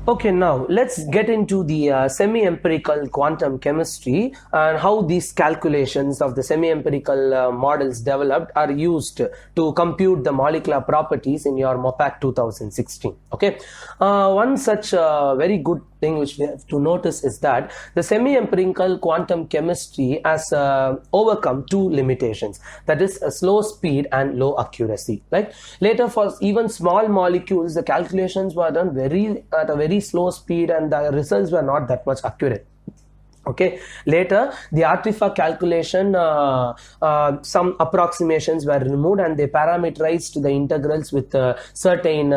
Okay, now let's get into the semi-empirical quantum chemistry and how these calculations of the semi-empirical models developed are used to compute the molecular properties in your MOPAC 2016. Okay, one such very good thing which we have to notice is that the semi-empirical quantum chemistry has overcome two limitations, that is slow speed and low accuracy. Right? Later, for even small molecules, the calculations were done at a very slow speed and the results were not that much accurate. Okay, later the artifact calculation, some approximations were removed and they parameterized the integrals with certain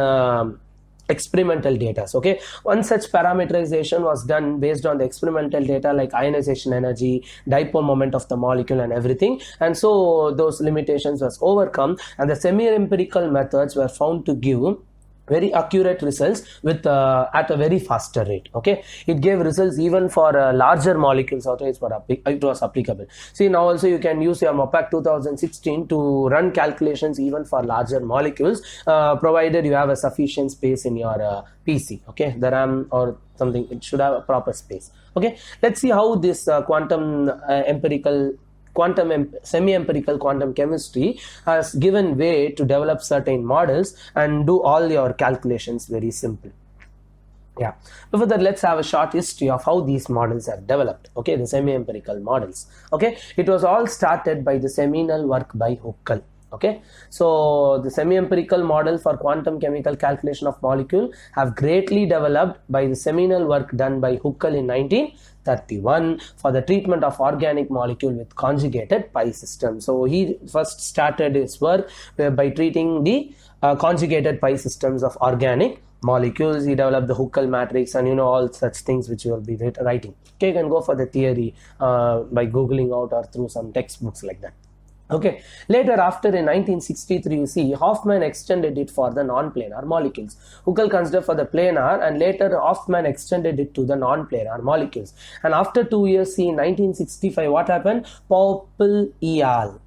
experimental data. Okay, one such parameterization was done based on the experimental data like ionization energy, dipole moment of the molecule and everything, and so those limitations was overcome and the semi-empirical methods were found to give very accurate results with at a very faster rate. Okay, it gave results even for larger molecules also it was applicable. See, now also you can use your MOPAC 2016 to run calculations even for larger molecules, provided you have a sufficient space in your PC. Okay, the RAM or something, it should have a proper space. Okay, let's see how this semi-empirical quantum chemistry has given way to develop certain models and do all your calculations very simple. Yeah, before that, let's have a short history of how these models have developed. Okay, the semi-empirical models. Okay, it was all started by the seminal work by Huckel. Okay, so the semi-empirical model for quantum chemical calculation of molecule have greatly developed by the seminal work done by Huckel in 1931 for the treatment of organic molecule with conjugated pi system. So he first started his work by treating the conjugated pi systems of organic molecules. He developed the Huckel matrix and all such things which you will be writing. Okay, you can go for the theory by googling out or through some textbooks like that. Okay, later after in 1963 you see Hoffman extended it for the non-planar molecules. Huckel considered for the planar and later Hoffman extended it to the non-planar molecules. And after 2 years, see, in 1965 what happened? Pople et al.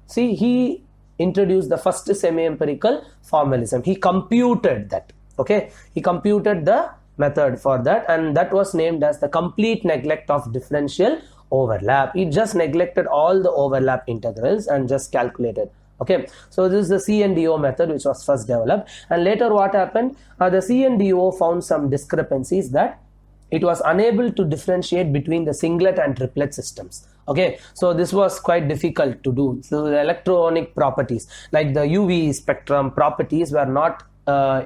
See, he introduced the first semi-empirical formalism. He computed that. Okay, he computed the method for that and that was named as the complete neglect of differential overlap. It just neglected all the overlap integrals and just calculated. Okay, so this is the CNDO method which was first developed, and later what happened? The CNDO found some discrepancies that it was unable to differentiate between the singlet and triplet systems. Okay, so this was quite difficult to do. So the electronic properties like the UV spectrum properties were not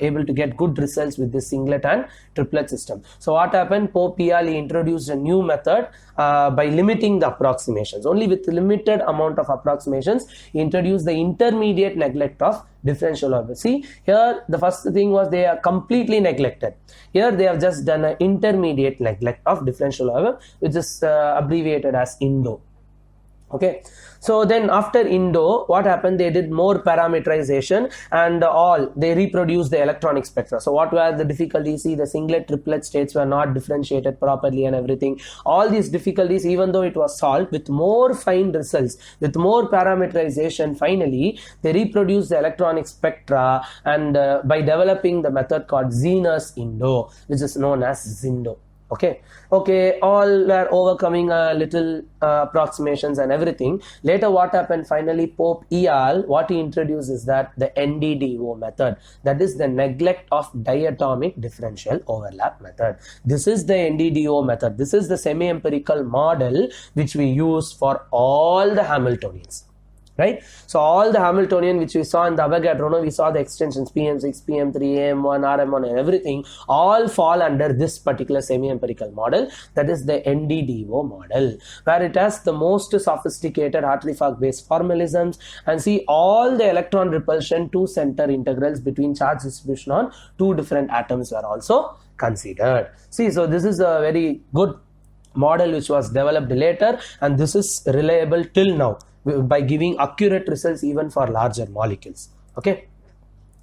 able to get good results with this singlet and triplet system. So what happened? Pope et al. Introduced a new method by limiting the approximations. Only with limited amount of approximations, he introduced the intermediate neglect of differential overlap. See, here the first thing was they are completely neglected. Here they have just done an intermediate neglect of differential overlap, which is abbreviated as INDO. Okay, so then after INDO, what happened? They did more parameterization and they reproduced the electronic spectra. So what were the difficulties? See, the singlet triplet states were not differentiated properly and everything. All these difficulties, even though it was solved with more fine results, with more parameterization, finally they reproduced the electronic spectra and by developing the method called Zener's INDO, which is known as ZINDO. Okay, all were overcoming little approximations and everything. Later what happened? Finally Pope et al. What he introduced is that the NDDO method, that is the neglect of diatomic differential overlap method. This is the NDDO method. This is the semi-empirical model which we use for all the Hamiltonians. Right, so all the Hamiltonian which we saw in the Avogadro, we saw the extensions PM6, PM3, AM1, RM1 and everything all fall under this particular semi-empirical model, that is the NDDO model, where it has the most sophisticated artifact based formalisms and see all the electron repulsion to center integrals between charge distribution on two different atoms were also considered. See, so this is a very good model which was developed later and this is reliable till now by giving accurate results even for larger molecules. Okay,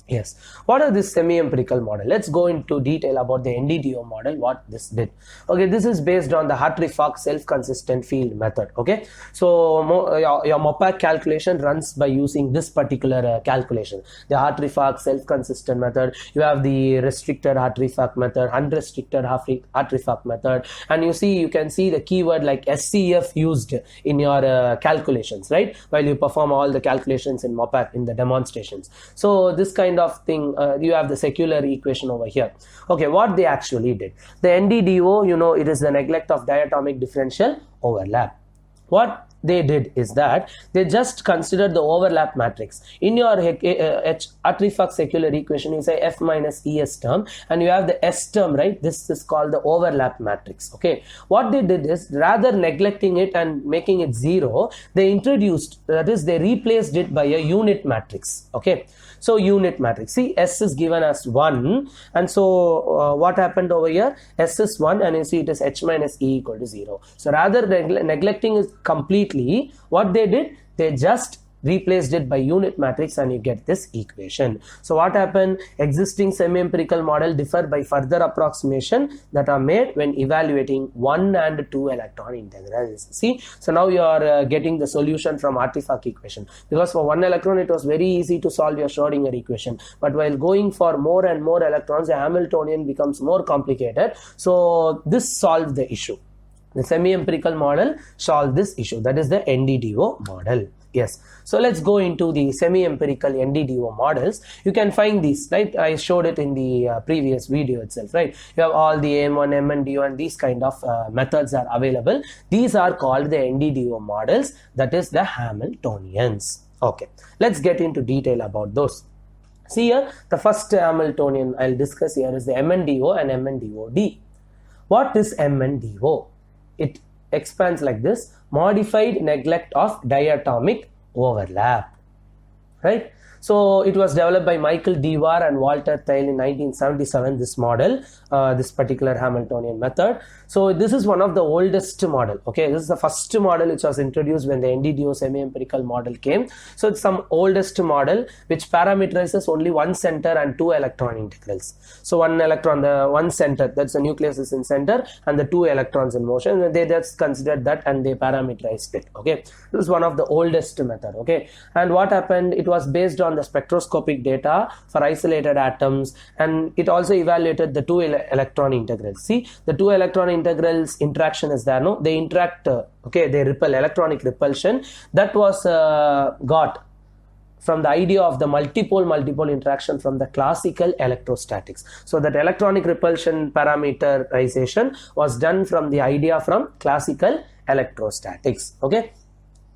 Yes. What are this semi-empirical model? Let's go into detail about the NDDO model, what this did. Okay, this is based on the Hartree-Fock self-consistent field method. Okay, so your MOPAC calculation runs by using this particular calculation, the Hartree-Fock self-consistent method. You have the restricted Hartree-Fock method, unrestricted Hartree-Fock method, and you can see the keyword like SCF used in your calculations, right? While you perform all the calculations in MOPAC in the demonstrations. So this kind of thing, you have the secular equation over here. Okay, what they actually did, the NDDO, it is the neglect of diatomic differential overlap. What they did is that they just considered the overlap matrix. In your Hartree-Fock secular equation, you say F minus ES term, and you have the S term, right? This is called the overlap matrix. Okay, what they did is, rather neglecting it and making it 0, they introduced, that is, they replaced it by a unit matrix. Okay, so unit matrix, see, S is given as 1, and so what happened over here, S is 1, and you see it is H minus E equal to 0. So rather neglecting it completely, what they did, they just replaced it by unit matrix, and you get this equation. So what happened, existing semi-empirical model differ by further approximation that are made when evaluating 1 and 2 electron integrals. See, so now you are getting the solution from Hartree-Fock equation, because for 1 electron it was very easy to solve your Schrodinger equation, but while going for more and more electrons, the Hamiltonian becomes more complicated. So this solved the issue. The semi-empirical model solved this issue, that is the NDDO model. Yes, so let's go into the semi-empirical NDDO models. You can find these, right? I showed it in the previous video itself, right? You have all the M1, MNDO, and these kind of methods are available. These are called the NDDO models, that is the Hamiltonians. Okay, let's get into detail about those. See here, the first Hamiltonian I'll discuss here is the MNDO and MNDOD. What is MNDO? It expands like this: modified neglect of diatomic overlap, right? So it was developed by Michael Dewar and Walter Thiele in 1977, this model, this particular Hamiltonian method. So this is one of the oldest model. Okay, this is the first model which was introduced when the NDDO semi-empirical model came. So it's some oldest model which parameterizes only one center and 2 electron integrals. So one electron, the one center, that's the nucleus is in center, and the 2 electrons in motion, and they just considered that and they parameterized it. Okay, this is one of the oldest method. Okay, and what happened, it was based on the spectroscopic data for isolated atoms, and it also evaluated the 2 electron integrals. See, the 2 electron integrals interaction is there, no? They interact, okay, they repel, electronic repulsion, that was got from the idea of the multipole interaction from the classical electrostatics. So that electronic repulsion parameterization was done from the idea from classical electrostatics. Okay,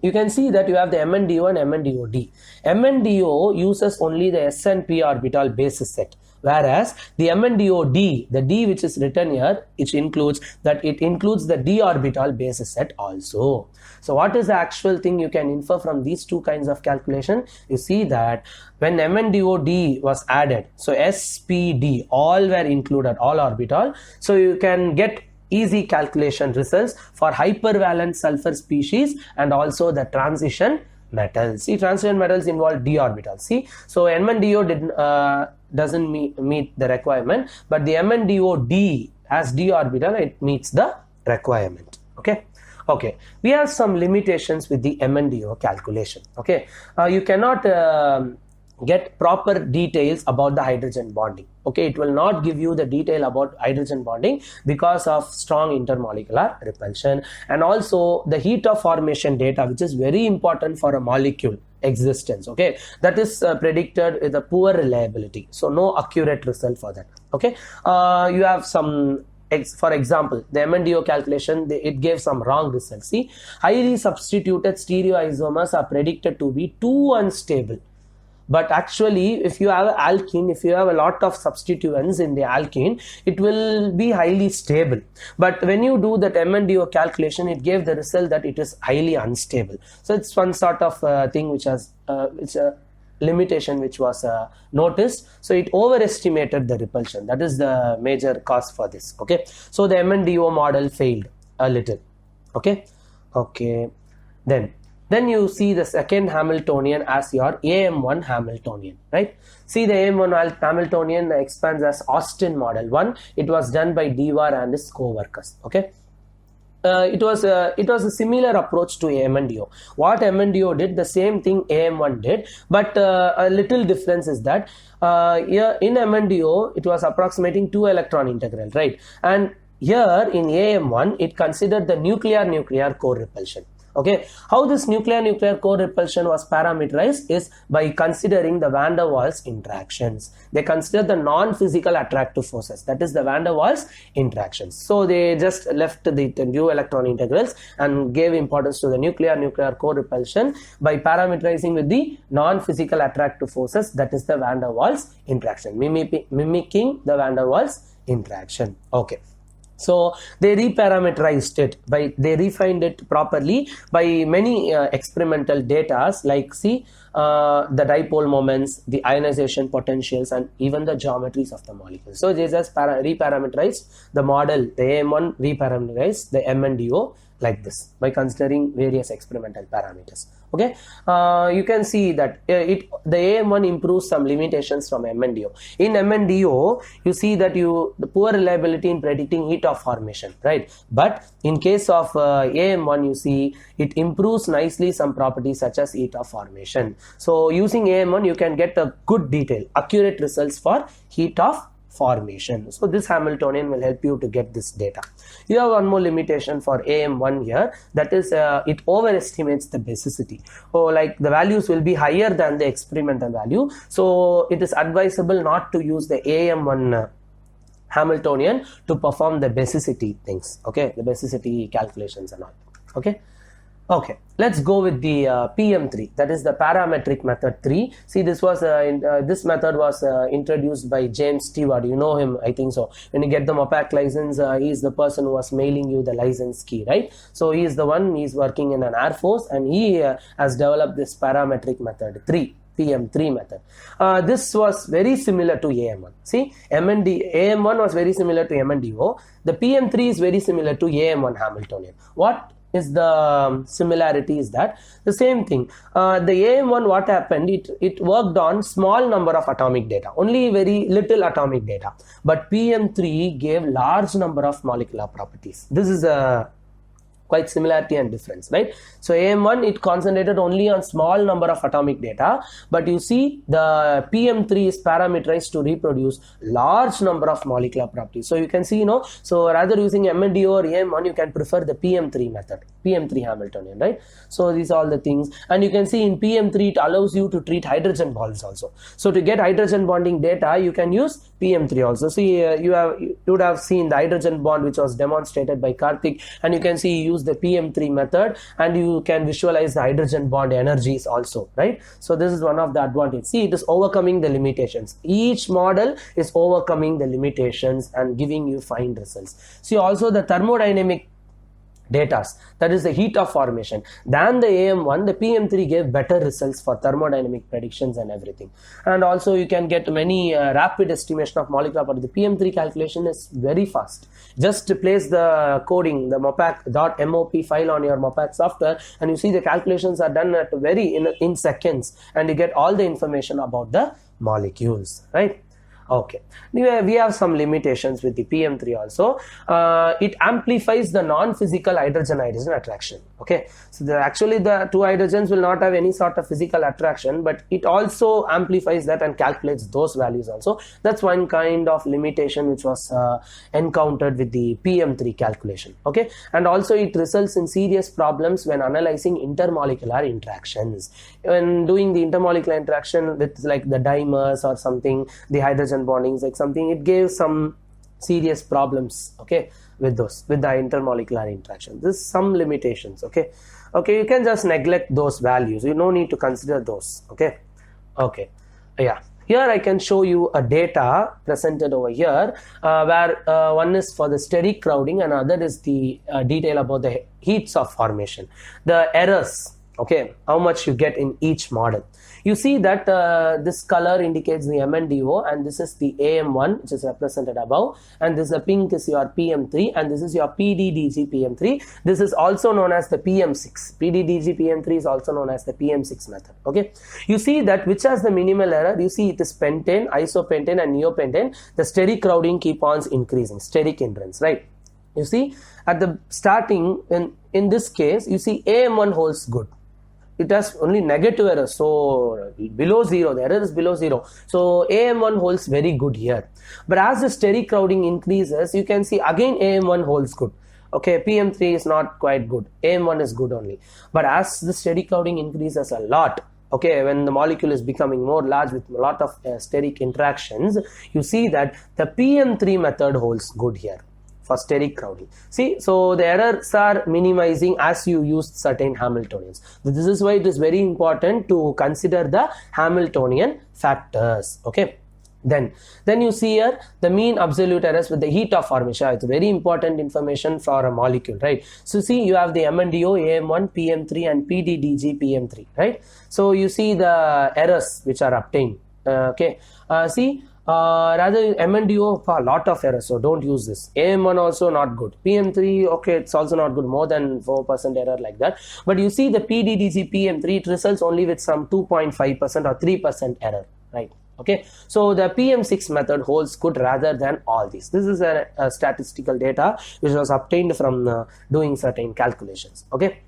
you can see that you have the MNDO and MNDOD. MNDO uses only the S and P orbital basis set, whereas the MNDOD, the D which is written here, it includes the D orbital basis set also. So what is the actual thing you can infer from these two kinds of calculation? You see that when MNDOD was added, so SPD, all were included, all orbital, so you can get easy calculation results for hypervalent sulfur species and also the transition metals. See, transition metals involve d orbitals. See, so MNDO doesn't meet the requirement, but the MNDO-D has d orbital, it meets the requirement. Okay. Okay, we have some limitations with the MNDO calculation. Okay, you cannot get proper details about the hydrogen bonding. Okay, it will not give you the detail about hydrogen bonding because of strong intermolecular repulsion, and also the heat of formation data, which is very important for a molecule existence. Okay, that is predicted with a poor reliability, so no accurate result for that. Okay, you have some, for example, the MNDO calculation, it gave some wrong results. See, highly substituted stereoisomers are predicted to be too unstable. But actually, if you have alkene, if you have a lot of substituents in the alkene, it will be highly stable. But when you do that MNDO calculation, it gave the result that it is highly unstable. So it's one sort of thing which has it's a limitation which was noticed. So it overestimated the repulsion. That is the major cause for this. Okay, so the MNDO model failed a little. Okay, then Then you see the second Hamiltonian as your AM1 Hamiltonian, right? See, the AM1 Hamiltonian expands as Austin model 1. It was done by Dewar and his co-workers. Okay. It was a similar approach to MNDO. What MNDO did, the same thing AM1 did, but a little difference is that here in MNDO it was approximating 2 electron integral, right? And here in AM1 it considered the nuclear core repulsion. Okay, how this nuclear core repulsion was parameterized is by considering the van der Waals interactions. They consider the non-physical attractive forces, that is the van der Waals interactions. So they just left the two electron integrals and gave importance to the nuclear core repulsion by parameterizing with the non-physical attractive forces, that is the van der Waals interaction, mimicking the van der Waals interaction. Okay. So they reparameterized it they refined it properly by many experimental data, like see the dipole moments, the ionization potentials, and even the geometries of the molecules. So they just reparameterized the model. The AM1 reparameterized the MNDO like this by considering various experimental parameters. Okay, you can see that the AM1 improves some limitations from MNDO. In MNDO, you see that the poor reliability in predicting heat of formation, right? But in case of AM1, you see it improves nicely some properties such as heat of formation. So using AM1, you can get a good detail, accurate results for heat of formation. So this Hamiltonian will help you to get this data. You have one more limitation for AM1 here, that is it overestimates the basicity. So like the values will be higher than the experimental value, so it is advisable not to use the AM1 Hamiltonian to perform the basicity things, okay, the basicity calculations and all. Okay. Okay, let's go with the PM3, that is the parametric method 3. See, this method was introduced by James Stewart. You know him, I think so. When you get the MOPAC license, he is the person who was mailing you the license key, right? So he is the one, he is working in an Air Force, and he has developed this parametric method 3. PM3 method. This was very similar to AM1. See, AM1 was very similar to MNDO. The PM3 is very similar to AM1 Hamiltonian. What is the similarity is that the same thing. The AM1, what happened, it worked on small number of atomic data, only very little atomic data, but PM3 gave large number of molecular properties. This is a quite similarity and difference, right? So AM1, it concentrated only on small number of atomic data, but you see the PM3 is parameterized to reproduce large number of molecular properties. So you can see, so rather using MNDO or AM1, you can prefer the PM3 method, PM3 Hamiltonian, right? So these are all the things, and you can see in PM3 it allows you to treat hydrogen bonds also. So to get hydrogen bonding data, you can use PM3 also. See, you would have seen the hydrogen bond which was demonstrated by Karthik, and you can see you use the PM3 method and you can visualize the hydrogen bond energies also, right? So this is one of the advantages. See, it is overcoming the limitations. Each model is overcoming the limitations and giving you fine results. See, also the thermodynamic data, that is the heat of formation, than the AM1, the PM3 gave better results for thermodynamic predictions and everything. And also you can get many rapid estimation of molecular property. The PM3 calculation is very fast. Just place the coding, the mopac.mop file on your MOPAC software, and you see the calculations are done at in seconds, and you get all the information about the molecules, right? Okay, we have some limitations with the PM3 also. It amplifies the non-physical hydrogen-hydrogen attraction. Okay, so actually the two hydrogens will not have any sort of physical attraction, but it also amplifies that and calculates those values also. That's one kind of limitation which was encountered with the PM3 calculation. Okay, and also it results in serious problems when analyzing intermolecular interactions. When doing the intermolecular interaction with like the dimers or something, the hydrogen bondings, like something, it gave some serious problems, okay, with the intermolecular interaction. There's some limitations, okay. You can just neglect those values. You no need to consider those, okay. Yeah, here I can show you a data presented over here where one is for the steric crowding and other is the detail about the heats of formation. The errors Okay, how much you get in each model. You see that this color indicates the MNDO, and this is the AM1, which is represented above, and this pink is your PM3, and this is your PDDG PM3. This is also known as the PM6. PDDG PM3 is also known as the PM6 method. Okay, you see that which has the minimal error. You see it is pentane, isopentane, and neopentane. The steric crowding keep on increasing, steric hindrance, right? You see at the starting, in this case, you see AM1 holds good. It has only negative error, so below 0, the error is below 0. So AM1 holds very good here. But as the steric crowding increases, you can see again AM1 holds good. Okay, PM3 is not quite good. AM1 is good only. But as the steric crowding increases a lot, okay, when the molecule is becoming more large with a lot of steric interactions, you see that the PM3 method holds good here for steric crowding. See, so the errors are minimizing as you use certain Hamiltonians. This is why it is very important to consider the Hamiltonian factors. Okay, then you see here the mean absolute errors with the heat of formation. It's very important information for a molecule, right? So see, you have the MNDO, AM1, PM3, and PDDG PM3, right? So you see the errors which are obtained. Okay, see, rather MNDO, a lot of errors, so don't use this. AM1 also not good. PM3, okay, it's also not good, more than 4% error like that. But you see the PDDG PM3, it results only with some 2.5% or 3% error, right? Okay, so the PM6 method holds good rather than all these. This is a statistical data which was obtained from doing certain calculations. Okay,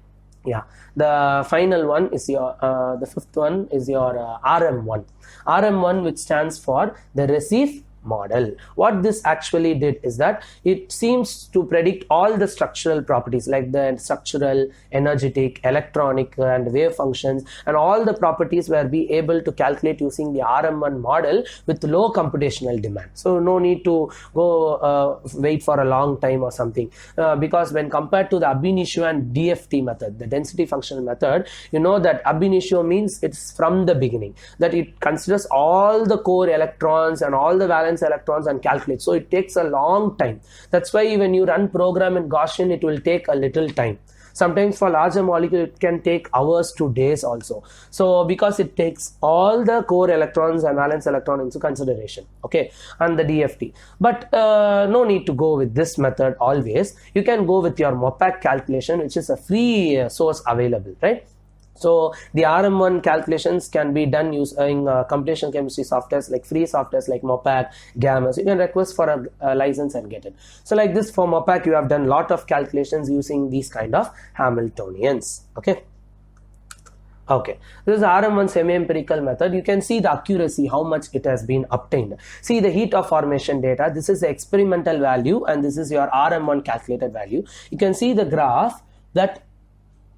yeah, the final one is your the fifth one is your RM1, which stands for the Receive model. What this actually did is that it seems to predict all the structural properties like the structural, energetic, electronic, and wave functions, and all the properties were be able to calculate using the RM1 model with low computational demand. So no need to go wait for a long time or something, because when compared to the ab initio and DFT method, the density functional method, you know that ab initio means it's from the beginning, that it considers all the core electrons and all the valence electrons and calculate. So it takes a long time. That's why when you run program in Gaussian, it will take a little time. Sometimes for larger molecule, it can take hours to days also. So because it takes all the core electrons and valence electron into consideration, okay, and the DFT. But no need to go with this method always. You can go with your MOPAC calculation, which is a free source available, right? So the RM1 calculations can be done using computational chemistry softwares like free softwares like MOPAC, Gamma. So you can request for a license and get it. So like this for MOPAC, you have done lot of calculations using these kind of Hamiltonians. Okay. Okay, this is RM1 semi-empirical method. You can see the accuracy, how much it has been obtained. See the heat of formation data. This is the experimental value and this is your RM1 calculated value. You can see the graph that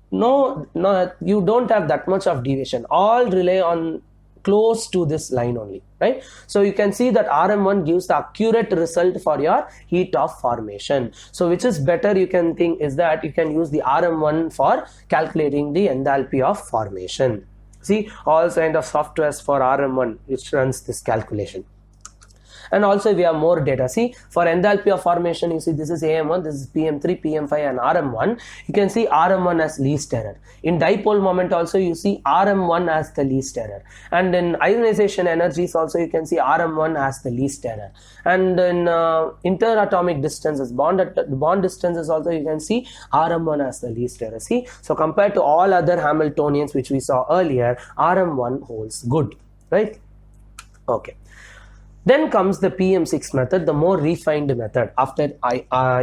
no, you don't have that much of deviation. All rely on close to this line only, right? So you can see that RM1 gives the accurate result for your heat of formation. So which is better, you can think is that you can use the RM1 for calculating the enthalpy of formation. See all kind of softwares for RM1 which runs this calculation. And also we have more data. See for enthalpy of formation, you see this is AM1, this is PM3, PM5 and RM1. You can see RM1 has least error. In dipole moment also you see RM1 has the least error. And in ionization energies also you can see RM1 has the least error. And in interatomic distances, bond distances also you can see RM1 has the least error. See, so compared to all other Hamiltonians which we saw earlier, RM1 holds good, right? Okay. Then comes the PM6 method, the more refined method after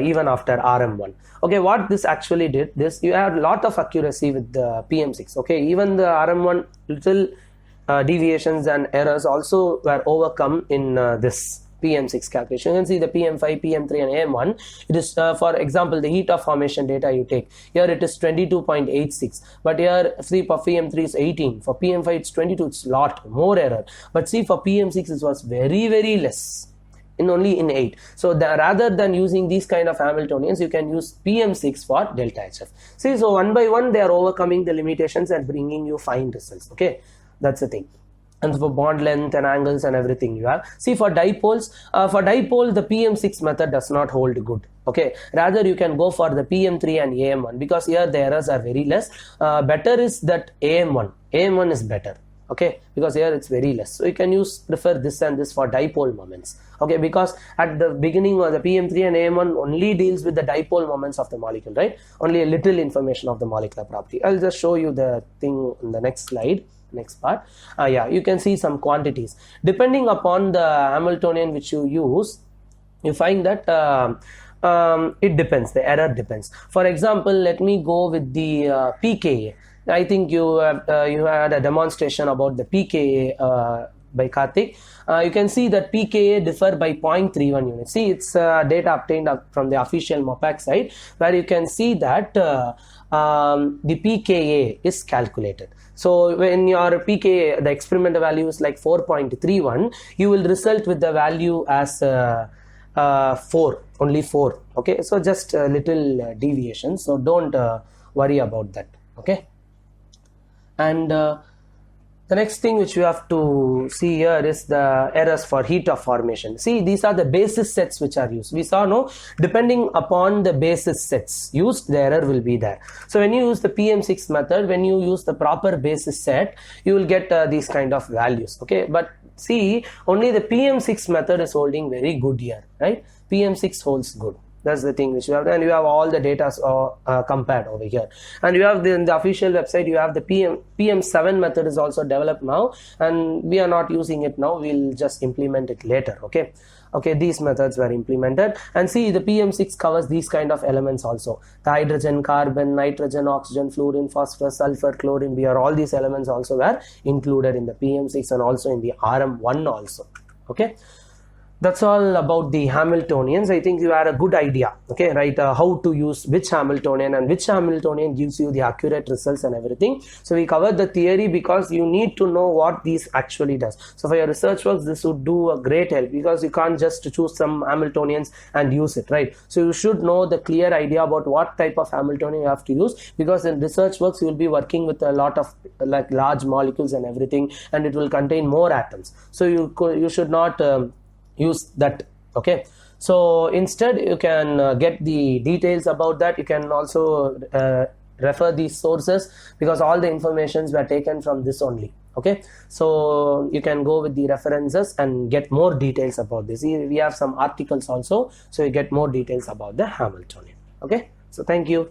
even after RM1. Okay, what this actually did, this you had a lot of accuracy with the PM6. Okay, even the RM1 little deviations and errors also were overcome in this PM6 calculation. You can see the PM5, PM3 and AM1. It is for example the heat of formation data you take. Here it is 22.86, but here see for PM3 is 18. For PM5 it's 22. It's a lot more error. But see for PM6 it was very less. Only in 8. So rather than using these kind of Hamiltonians, you can use PM6 for delta HF. See, so one by one they are overcoming the limitations and bringing you fine results. Okay, that's the thing. and for bond length and angles and everything you have. See, for dipoles, the PM6 method does not hold good. Okay, rather you can go for the PM3 and AM1, because here the errors are very less. Better is that AM1 is better. Okay, because here it's very less, so you can prefer this and this for dipole moments. Okay, because at the beginning of the PM3 and AM1 only deals with the dipole moments of the molecule, right? Only a little information of the molecular property. I'll just show you the thing in the next slide, next part. Yeah, you can see some quantities depending upon the Hamiltonian which you use. You find that it depends, the error depends. For example, let me go with the pKa. I think you had a demonstration about the pKa by Karthik. You can see that pKa differ by 0.31 units. See, it's data obtained from the official MOPAC site, where you can see that the pKa is calculated. So when your pKa, the experimental value is like 4.31, you will result with the value as 4, only 4. Okay, so just a little deviation, so don't worry about that. Okay, and the next thing which we have to see here is the errors for heat of formation. See, these are the basis sets which are used. We saw, no, depending upon the basis sets used, the error will be there. So when you use the PM6 method, when you use the proper basis set, you will get these kind of values. Okay, but see, only the PM6 method is holding very good here, right? PM6 holds good. That's the thing which you have, and you have all the data compared over here. And you have in the official website, you have the PM7 method is also developed now, and we are not using it now. We'll just implement it later. Okay, these methods were implemented, and see, the PM6 covers these kind of elements also. The hydrogen, carbon, nitrogen, oxygen, fluorine, phosphorus, sulfur, chlorine, Br, all these elements also were included in the PM6 and also in the RM1 also. Okay, that's all about the Hamiltonians. I think you had a good idea, okay, right? How to use which Hamiltonian, and which Hamiltonian gives you the accurate results and everything. So we covered the theory because you need to know what these actually does. So for your research works, this would do a great help, because you can't just choose some Hamiltonians and use it, right? So you should know the clear idea about what type of Hamiltonian you have to use, because in research works you will be working with a lot of like large molecules and everything, and it will contain more atoms. So you should not use that. Okay, so instead you can get the details about that. You can also refer these sources, because all the informations were taken from this only. Okay, so you can go with the references and get more details about this. We have some articles also, so you get more details about the Hamiltonian. Okay, so thank you.